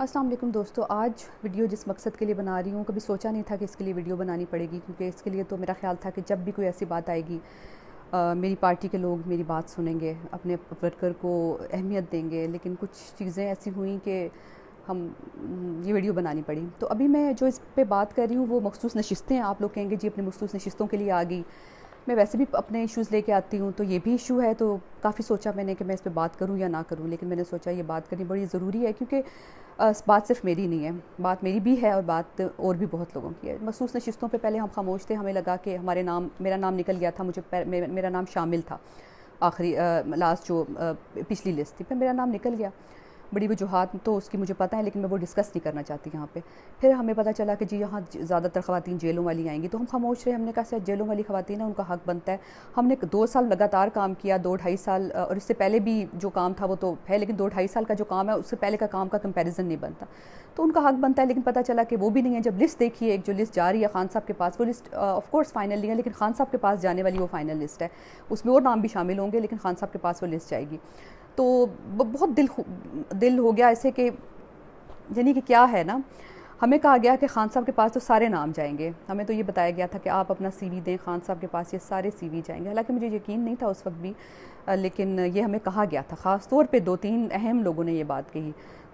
अस्सलाम वालेकुम दोस्तों, आज वीडियो जिस मकसद के लिए बना रही हूँ, कभी सोचा नहीं था कि इसके लिए वीडियो बनानी पड़ेगी, क्योंकि इसके लिए तो मेरा ख्याल था कि जब भी कोई ऐसी बात आएगी मेरी पार्टी के लोग मेरी बात सुनेंगे, अपने वर्कर को अहमियत देंगे। लेकिन कुछ चीज़ें ऐसी हुई कि हम ये वीडियो बनानी पड़ी। तो अभी मैं जो इस पे बात कर रही हूँ वो मखसूस नशिस्तें हैं। आप लोग कहेंगे जी अपनी मखसूस नशिस्तों के लिए आ गई। मैं वैसे भी अपने इश्यूज़ लेके आती हूँ, तो ये भी इशू है। तो काफ़ी सोचा मैंने कि मैं इस पे बात करूँ या ना करूँ, लेकिन मैंने सोचा ये बात करनी बड़ी ज़रूरी है, क्योंकि बात सिर्फ मेरी नहीं है, बात मेरी भी है और बात और भी बहुत लोगों की है। मखसूस नशिस्तों पे पहले हम खामोश थे, हमें लगा कि हमारे नाम मेरा नाम निकल गया था, मेरा नाम शामिल था आखिरी लास्ट जो पिछली लिस्ट थी, फिर मेरा नाम निकल गया। बड़ी वजूहात तो उसकी मुझे पता है, लेकिन मैं वो डिस्कस नहीं करना चाहती यहाँ पे। फिर हमें पता चला कि जी यहाँ ज़्यादातर ख़वातीन जेलों वाली आएंगी, तो हम खामोश रहे। हमने कहा शायद जेलों वाली ख़वातीन है, उनका हक़ बनता है। हमने 2 साल लगातार काम किया, 2-2.5 साल, और इससे पहले भी जो काम था वो तो है, लेकिन 2-2.5 साल का जो काम है उससे पहले का काम का कंपैरिजन नहीं बनता, तो उनका हक़ बनता है। लेकिन पता चला कि वो भी नहीं है। जब लिस्ट देखी है, एक जो लिस्ट जा रही है खान साहब के पास, वो लिस्ट ऑफ कोर्स फाइनल नहीं है, लेकिन खान साहब के पास जाने वाली वो फाइनल लिस्ट है। उसमें और नाम भी शामिल होंगे, लेकिन खान साहब के पास वो लिस्ट जाएगी। तो बहुत दिल हो गया ऐसे कि, यानी कि क्या है ना, हमें कहा गया कि खान साहब के पास तो सारे नाम जाएंगे। हमें तो ये बताया गया था कि आप अपना सीवी दें, खान साहब के पास ये सारे सीवी जाएंगे। हालांकि मुझे यकीन नहीं था उस वक्त भी, लेकिन ये हमें कहा गया था। ख़ास तौर पे 2-3 अहम लोगों ने ये बात कही,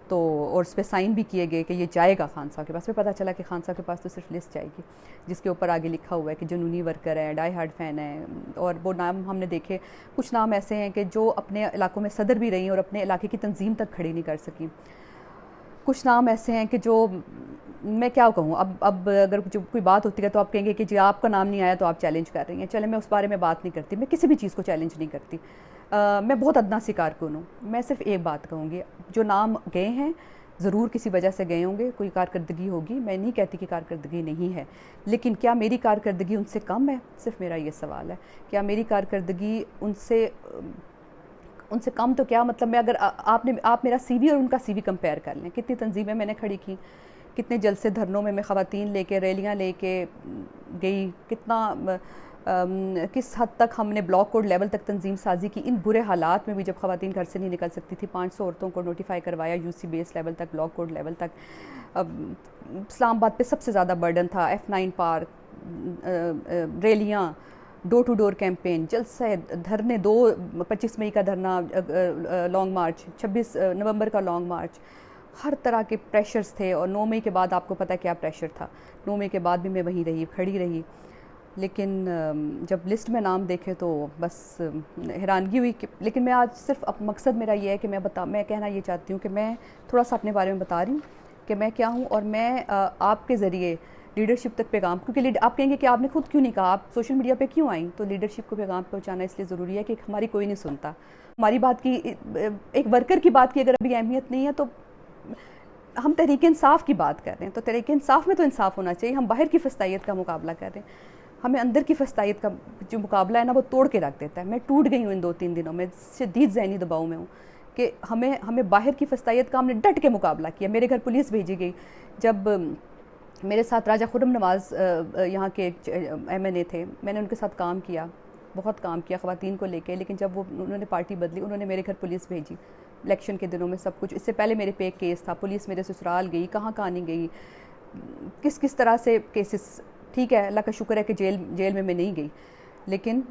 तो और उस पर साइन भी किए गए कि ये जाएगा खान साहब के पास। फिर पता चला कि खान साहब के पास तो सिर्फ लिस्ट जाएगी, जिसके ऊपर आगे लिखा हुआ है कि जुनूनी वर्कर है, डाई हार्ड फ़ैन है। और वो नाम हमने देखे, कुछ नाम ऐसे हैं कि जो अपने इलाकों में सदर भी रही और अपने इलाके की तंजीम तक खड़ी नहीं कर सकी। कुछ नाम ऐसे हैं कि जो, मैं क्या कहूँ, अब अगर जो कोई बात होती है तो आप कहेंगे कि जी आपका नाम नहीं आया तो आप चैलेंज कर रही हैं। चले, मैं उस बारे में बात नहीं करती, मैं किसी भी चीज़ को चैलेंज नहीं करती। मैं बहुत अदना सी कारकुन हूँ। मैं सिर्फ एक बात कहूँगी, जो नाम गए हैं ज़रूर किसी वजह से गए होंगे, कोई कारकर्दगी होगी। मैं नहीं कहती कि कारकर्दगी नहीं है, लेकिन क्या मेरी कारकर्दगी उनसे कम है? सिर्फ मेरा ये सवाल है। क्या मेरी कारकर्दगी उनसे कम? तो क्या मतलब, मैं अगर आप मेरा सीवी और उनका सीवी कंपेयर कर लें, कितनी तंजीमें मैंने खड़ी की, कितने जलसे धरनों में मैं ख़वातीन लेके, रैलियाँ लेके गई, किस हद तक हमने ब्लॉक कोड लेवल तक तंजीम साजी की। इन बुरे हालात में भी जब ख़वातीन घर से नहीं निकल सकती थी, 500 औरतों को नोटिफाई करवाया, यूसी बेस लेवल तक, ब्लॉक कोड लेवल तक। इस्लामाबाद पे सबसे ज़्यादा बर्डन था। F9 पार्क, रैलियाँ, डोर टू डोर कैंपेन, जलसे धरने, 25 मई का धरना, लॉन्ग मार्च, 26 नवंबर का लॉन्ग मार्च, हर तरह के प्रेशर्स थे। और 9 मई के बाद आपको पता है क्या प्रेशर था। 9 मई के बाद भी मैं वहीं रही, खड़ी रही। लेकिन जब लिस्ट में नाम देखे तो बस हैरानगी हुई कि, लेकिन मैं आज सिर्फ अब मकसद मेरा ये है कि मैं कहना ये चाहती हूँ कि मैं थोड़ा सा अपने बारे में बता रही हूँ कि मैं क्या हूँ, और मैं आपके ज़रिए लीडरशिप तक पैगाम, क्योंकि आप कहेंगे कि आपने खुद क्यों नहीं कहा, आप सोशल मीडिया पे क्यों आई? तो लीडरशिप को पैगाम पहुंचाना इसलिए ज़रूरी है कि हमारी कोई नहीं सुनता। हमारी बात की, एक वर्कर की बात की अगर अभी अहमियत नहीं है, तो हम तहरीक इंसाफ की बात कर रहे हैं, तो तहरीक इंसाफ में तो इंसाफ होना चाहिए। हम बाहर की फस्तायत का मुकाबला कर रहे हैं, हमें अंदर की फस्तायत का जो मुकाबला है ना, वो तोड़ के रख देता है। मैं टूट गई हूँ इन 2-3 दिनों में, शदीद ज़हनी दबाव में हूँ कि हमें बाहर की फस्तायत का हमने डट के मुकाबला किया। मेरे घर पुलिस भेजी गई। जब मेरे साथ राजा खुर्रम नवाज़ यहाँ के MNA थे, मैंने उनके साथ काम किया, बहुत काम किया ख़वातीन को लेके। लेकिन जब उन्होंने पार्टी बदली, उन्होंने मेरे घर पुलिस भेजी इलेक्शन के दिनों में, सब कुछ। इससे पहले मेरे पे एक केस था, पुलिस मेरे ससुराल गई, कहाँ नहीं गई, किस तरह से केसेस। ठीक है, अल्लाह का शुक्र है कि जेल में मैं नहीं गई, लेकिन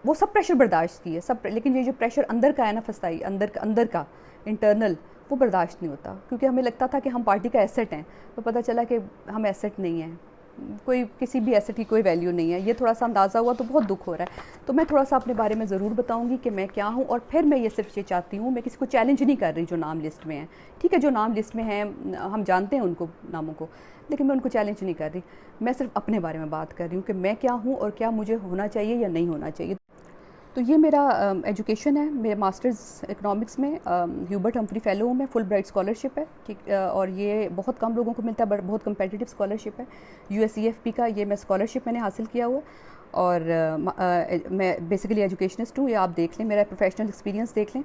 वो सब प्रेशर बर्दाश्त किए सब। लेकिन ये जो प्रेशर अंदर का है ना, फस्ताई अंदर का इंटरनल, वो बर्दाश्त नहीं होता, क्योंकि हमें लगता था कि हम पार्टी का एसेट हैं। तो पता चला कि हम एसेट नहीं हैं, कोई किसी भी एसेट की कोई वैल्यू नहीं है। ये थोड़ा सा अंदाज़ा हुआ तो बहुत दुख हो रहा है। तो मैं थोड़ा सा अपने बारे में ज़रूर बताऊंगी कि मैं क्या हूँ। और फिर मैं ये सिर्फ ये चाहती हूँ, मैं किसी को चैलेंज नहीं कर रही जो नाम लिस्ट में है। ठीक है, जो नाम लिस्ट में हैं हम जानते हैं उनको, नामों को, लेकिन मैं उनको चैलेंज नहीं कर रही। मैं सिर्फ अपने बारे में बात कर रही हूँ कि मैं क्या हूँ और क्या मुझे होना चाहिए या नहीं होना चाहिए। तो ये मेरा एजुकेशन है, मेरे मास्टर्स इकनॉमिक्स में ह्यूबर्ट हम्फ्री फेलो हूँ मैं, फुल ब्राइट स्कॉलरशिप है। ठीक, और ये बहुत कम लोगों को मिलता है, बट बहुत कंपेटिटिव स्कॉलरशिप है। USEFP का ये मैं स्कॉलरशिप मैंने हासिल किया हुआ। और मैं बेसिकली एजुकेशनिस्ट हूँ, ये आप देख लें, मेरा प्रोफेशनल एक्सपीरियंस देख लें।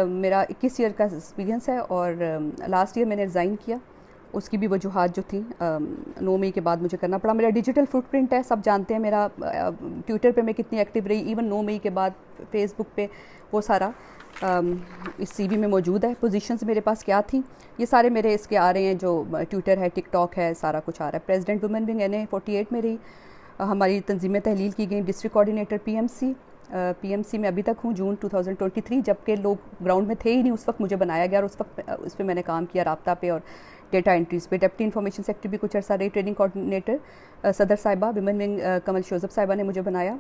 मेरा 21 ईयर का एक्सपीरियंस है, और लास्ट ईयर मैंने रिज़ाइन किया। उसकी भी वजूहात जो थी, 9 मई के बाद मुझे करना पड़ा। मेरा डिजिटल फुटप्रिंट है, सब जानते हैं मेरा, ट्विटर पे मैं कितनी एक्टिव रही, इवन 9 मई के बाद फेसबुक पे, वो सारा। इस सीवी में मौजूद है। पोजीशंस मेरे पास क्या थी, ये सारे मेरे इसके आ रहे हैं, जो ट्विटर है, टिकटॉक है, सारा कुछ आ रहा है। प्रेसिडेंट वुमेन विंग NA 48 में रही, हमारी तंजीमें तहलील की गई। डिस्ट्रिक्ट कोऑर्डिनेटर PMC में अभी तक हूँ, जून 2023, जबकि लोग ग्राउंड में थे ही नहीं उस वक्त मुझे बनाया गया, और उस वक्त उस पर मैंने काम किया, राब्ता पे और डेटा एंट्रीज पे। डिप्टी इंफॉर्मेशन सेक्रेटरी भी कुछ अर्सा रही। ट्रेनिंग कोऑर्डिनेटर सदर साहिबा विमेन विंग कमल शोजब साहिबा ने मुझे बनाया।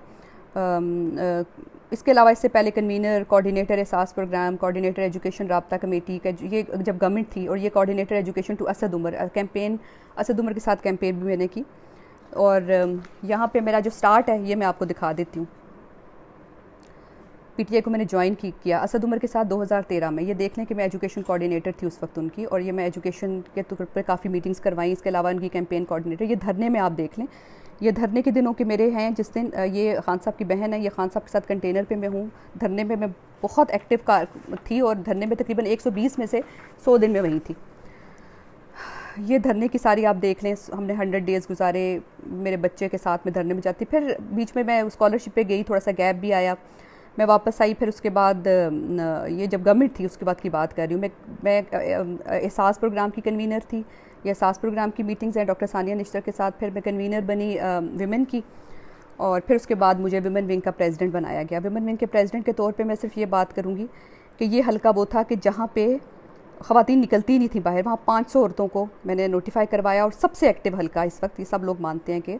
इसके अलावा इससे पहले convener, coordinator Ehsaas program, coordinator education राब्ता कमेटी का, ये जब गवर्नमेंट थी, और ये coordinator education to Asad Umar campaign, Asad Umar के साथ कैंपेन भी मैंने की। और यहाँ पे मेरा जो स्टार्ट है ये मैं आपको दिखा देती हूँ। PTI को मैंने ज्वाइन किया असद उमर के साथ 2013 में। ये देख लें कि मैं एजुकेशन कोऑर्डिनेटर थी उस वक्त उनकी, और ये मैं एजुकेशन के तौर पर काफ़ी मीटिंग्स करवाई। इसके अलावा उनकी कैंपेन कोऑर्डिनेटर। ये धरने में आप देख लें, ये धरने के दिनों के मेरे हैं, जिस दिन ये खान साहब की बहन है, ये खान साहब के साथ कंटेनर पे मैं हूँ। धरने में मैं बहुत एक्टिव थी, और धरने में तकरीबन 120 में से 100 दिन में वहीं थी। ये धरने की सारी आप देख लें, हमने 100 डेज़ गुजारे, मेरे बच्चे के साथ में धरने में जाती। फिर बीच में मैं स्कॉलरशिप पे गई, थोड़ा सा गैप भी आया, मैं वापस आई। फिर उसके बाद ये जब गवर्नमेंट थी उसके बाद की बात कर रही हूँ मैं एहसास प्रोग्राम की कन्वीनर थी। ये एहसास प्रोग्राम की मीटिंग्स हैं डॉक्टर सानिया निश्तर के साथ। फिर मैं कन्वीनर बनी विमेन की, और फिर उसके बाद मुझे विमेन विंग का प्रेसिडेंट बनाया गया। विमेन विंग के प्रेसिडेंट के तौर पे मैं सिर्फ ये बात करूँगी कि ये हल्का वो था कि जहाँ पे ख़वातीन निकलती नहीं थी बाहर, वहाँ 500 औरतों को मैंने नोटिफाई करवाया। और सबसे एक्टिव हल्का इस वक्त, ये सब लोग मानते हैं कि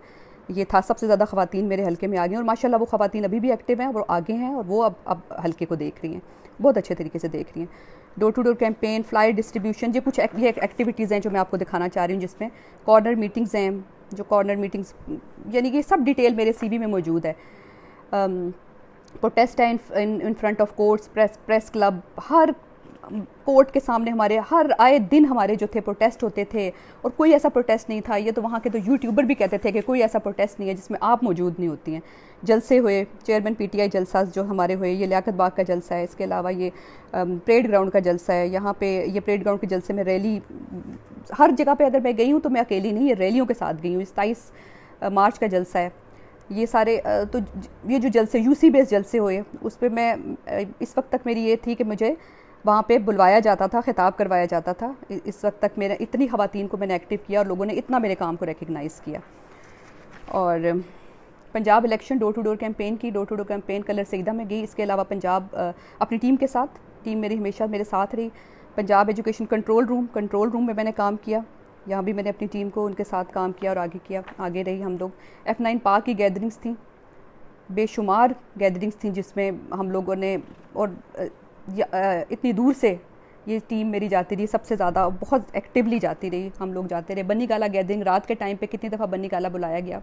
ये था, सबसे ज़्यादा ख़वातीन मेरे हल्के में आ गई, और माशाल्लाह वो ख़वातीन अभी भी एक्टिव हैं, वो आगे हैं, और वो अब हल्के को देख रही हैं, बहुत अच्छे तरीके से देख रही हैं। Door to door campaign, flyer distribution, ये कुछ ये एक्टिविटीज़ हैं जो मैं आपको दिखाना चाह रही हूँ, जिसमें कॉर्नर मीटिंग्स हैं, जो कॉर्नर मीटिंग्स यानी कि सब डिटेल मेरे CV में मौजूद है। प्रोटेस्ट है in front of courts, press club, her court के सामने हमारे हर आए दिन हमारे जो थे प्रोटेस्ट होते थे, और कोई ऐसा प्रोटेस्ट नहीं था, ये तो वहाँ के तो यूट्यूबर भी कहते थे कि कोई ऐसा प्रोटेस्ट नहीं है जिसमें आप मौजूद नहीं होती हैं। जलसे हुए, चेयरमैन PTI जलसा जो हमारे हुए, ये लियाकत बाग का जलसा है। इसके अलावा ये परेड ग्राउंड का जलसा है। यहाँ पे ये परेड ग्राउंड के जलसे में रैली, हर जगह पे अगर मैं गई हूँ तो मैं अकेली नहीं, ये रैलियों के साथ गई हूँ। 27 मार्च का जलसा है। ये सारे तो ये जो जलसे UC बेस्ड जलसे हुए, उस पर मैं इस वक्त तक मेरी ये थी कि मुझे वहाँ पे बुलवाया जाता था, खिताब करवाया जाता था। इस वक्त तक मेरा इतनी ख़वातीन को मैंने एक्टिव किया, और लोगों ने इतना मेरे काम को रिकग्नाइज़ किया। और Punjab election door to door campaign की, door to door campaign Kallar Syedan में गई। इसके अलावा पंजाब अपनी टीम के साथ, टीम मेरी हमेशा मेरे साथ रही। पंजाब एजुकेशन कंट्रोल रूम में मैंने काम किया, यहाँ भी मैंने अपनी टीम को उनके साथ काम किया और आगे रही हम लोग। F9 पार्क की गैदरिंग्स थी, बेशुमार गैदरिंग्स थी, जिसमें हम लोगों ने, और इतनी दूर से ये टीम मेरी जाती रही, सबसे ज़्यादा बहुत एक्टिवली जाती रही, हम लोग जाते रहे। बन्नी गाला गैदरिंग, रात के टाइम पे कितनी दफ़ा बन्नी गाला बुलाया गया।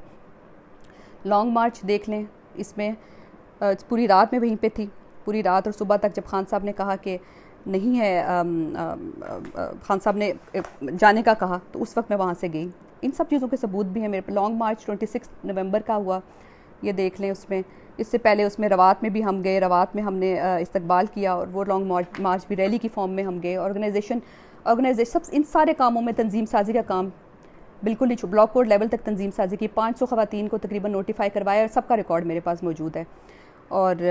लॉन्ग मार्च देख लें, इसमें पूरी रात में वहीं पे थी, पूरी रात और सुबह तक। जब खान साहब ने कहा कि नहीं है, खान साहब ने जाने का कहा, तो उस वक्त मैं वहाँ से गई। इन सब चीज़ों के सबूत भी हैं मेरे पे। लॉन्ग मार्च 26 नवंबर का हुआ, ये देख लें। उसमें इससे पहले उसमें रवात में भी हम गए, रवात में हमने इस्तकबाल किया, और वो लॉन्ग मार्च भी रैली की फॉर्म में हम गए। ऑर्गेनाइजेशन सब इन सारे कामों में तंजीम साजी का काम बिल्कुल नहीं। ब्लॉक कोड लेवल तक तंजीम साजी की, 500 ख़वातीन को तकरीबन नोटिफाई करवाया, और सबका रिकॉर्ड मेरे पास मौजूद है। और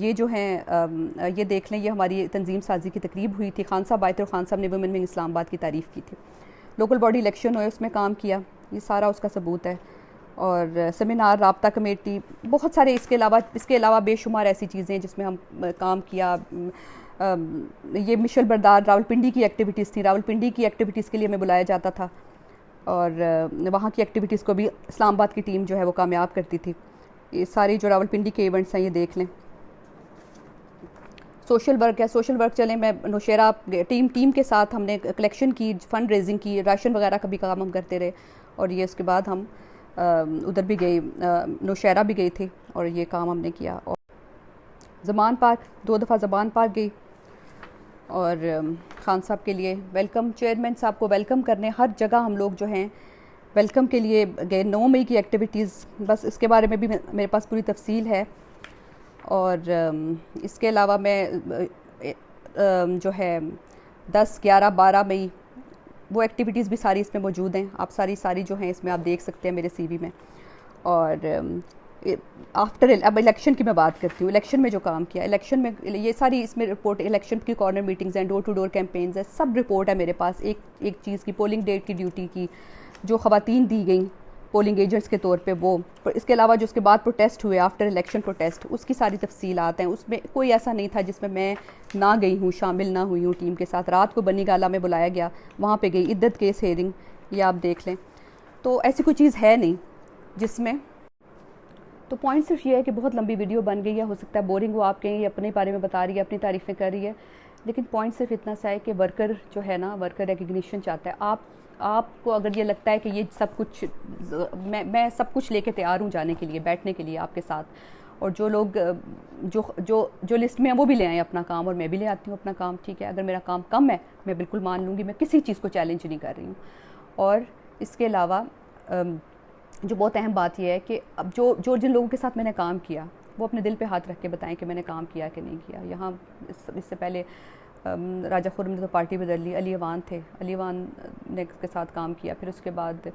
ये जो हैं, ये देख लें, ये हमारी तंजीम साजी की तकरीब हुई थी। खान साहब आए थे, और खान साहब ने वुमेन विंग इस्लामाबाद की तारीफ़ की थी। लोकल बॉडी इलेक्शन हुए, उसमें काम किया, ये सारा उसका सबूत है। और सेमिनार, राब्ता कमेटी, बहुत सारे इसके अलावा बेशुमार ऐसी चीज़ें जिसमें हम काम किया। ये मिशल बरदार रावलपिंडी की एक्टिविटीज़ थी, रावलपिंडी की एक्टिविटीज़ के लिए हमें बुलाया जाता था, और वहाँ की एक्टिविटीज़ को भी इस्लामाबाद की टीम जो है वो कामयाब करती थी। ये सारी जो रावलपिंडी के इवेंट्स हैं, ये देख लें। सोशल वर्क है, सोशल वर्क चलें, मैं नौशेरा टीम के साथ हमने कलेक्शन की, फंड रेजिंग की, राशन वगैरह का भी काम हम करते रहे। और ये उसके बाद हम उधर भी गए, नौशेरा भी गए थे, और ये काम हमने किया। और ज़मान पार्क 2 दफ़ा ज़मान पार्क गई, और खान साहब के लिए वेलकम, चेयरमैन साहब को वेलकम करने हर जगह हम लोग जो हैं वेलकम के लिए गए। 9 मई की एक्टिविटीज़, बस इसके बारे में भी मेरे पास पूरी तफसील है। और इसके अलावा मैं जो है 10, 11, 12 मई वो एक्टिविटीज़ भी सारी इसमें मौजूद हैं। आप सारी जो हैं इसमें आप देख सकते हैं मेरे CV में। और आफ्टर अब इलेक्शन की मैं बात करती हूँ, इलेक्शन में जो काम किया, इलेक्शन में ये सारी इसमें रिपोर्ट, इलेक्शन की कॉर्नर मीटिंग्स हैं, डोर टू डोर कैंपेन्स है, सब रिपोर्ट है मेरे पास, एक एक चीज़ की, पोलिंग डेट की, ड्यूटी की, जो ख़वातीन दी गई पोलिंग एजेंट्स के तौर पे वो, इसके अलावा जो उसके बाद प्रोटेस्ट हुए, आफ्टर इलेक्शन प्रोटेस्ट, उसकी सारी तफसीलात हैं। उसमें कोई ऐसा नहीं था जिसमें मैं ना गई हूँ, शामिल ना हुई हूँ टीम के साथ। रात को बनी गाला में बुलाया गया, वहाँ पे गई, इद्दत केस हेयरिंग, ये आप देख लें। तो ऐसी कोई चीज़ है नहीं जिसमें, तो पॉइंट सिर्फ ये है कि बहुत लंबी वीडियो बन गई है, हो सकता है बोरिंग हो, आप कहें ये अपने बारे में बता रही है, अपनी तारीफ़ें कर रही है, लेकिन पॉइंट सिर्फ इतना सा है कि वर्कर जो है ना, वर्कर रिकग्निशन चाहता है। आपको अगर ये लगता है कि ये सब कुछ, मैं सब कुछ लेके तैयार हूँ जाने के लिए, बैठने के लिए आपके साथ, और जो लोग जो जो जो लिस्ट में हैं वो भी ले आएँ अपना काम, और मैं भी ले आती हूँ अपना काम, ठीक है। अगर मेरा काम कम है मैं बिल्कुल मान लूँगी, मैं किसी चीज़ को चैलेंज नहीं कर रही हूँ। और इसके अलावा जो बहुत अहम बात यह है कि अब जो जिन लोगों के साथ मैंने काम किया वो अपने दिल पे हाथ रख के बताएं कि मैंने काम किया कि नहीं किया। यहाँ इससे पहले राजा खुर्रम ने तो पार्टी बदल ली, अली अवान थे, अली अवान ने के साथ काम किया, फिर उसके बाद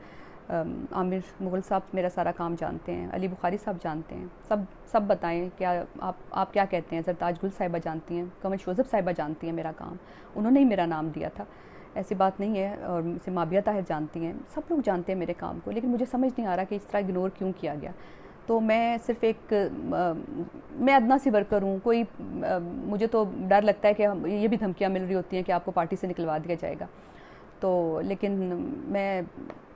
आमिर मुग़ल साहब मेरा सारा काम जानते हैं, अली बुखारी साहब जानते हैं, सब बताएं क्या आप क्या कहते हैं। सरताज गुल साहिबा जानती हैं, कमल शोज़ब साहिबा जानती हैं मेरा काम, उन्होंने ही मेरा नाम दिया था, ऐसी बात नहीं है। और मुझसे माबिया ताहिर जानती हैं, सब लोग जानते हैं मेरे काम को, लेकिन मुझे समझ नहीं आ रहा कि इस तरह इग्नोर क्यों किया गया। तो मैं सिर्फ मैं अदना सी वर्कर हूँ, कोई मुझे तो डर लगता है कि ये भी धमकियाँ मिल रही होती हैं कि आपको पार्टी से निकलवा दिया जाएगा। तो लेकिन मैं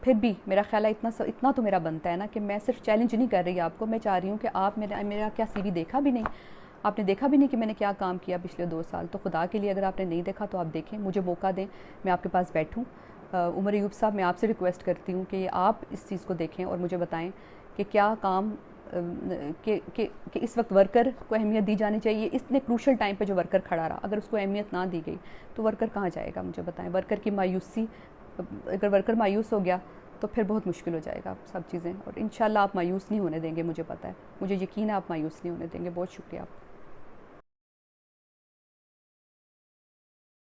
फिर भी, मेरा ख्याल है इतना तो मेरा बनता है ना कि मैं सिर्फ चैलेंज नहीं कर रही आपको, मैं चाह रही हूँ कि आप मेरा क्या CV देखा भी नहीं, आपने देखा भी नहीं कि मैंने क्या काम किया पिछले 2 साल, तो खुदा के लिए अगर आपने नहीं देखा तो आप देखें, मुझे मौका दें, मैं आपके पास बैठूं। उमर अयूब साहब, मैं आपसे रिक्वेस्ट करती हूँ कि आप इस चीज़ को देखें और मुझे बताएं कि क्या काम कि इस वक्त वर्कर को अहमियत दी जानी चाहिए। इतने क्रूशल टाइम पे जो वर्कर खड़ा रहा, अगर उसको अहमियत ना दी गई तो वर्कर कहाँ जाएगा, मुझे बताएं। वर्कर की मायूसी, अगर वर्कर मायूस हो गया तो फिर बहुत मुश्किल हो जाएगा सब चीज़ें, और इंशाल्लाह आप मायूस नहीं होने देंगे, मुझे पता है, मुझे यकीन है आप मायूस नहीं होने देंगे। बहुत शुक्रिया आपका।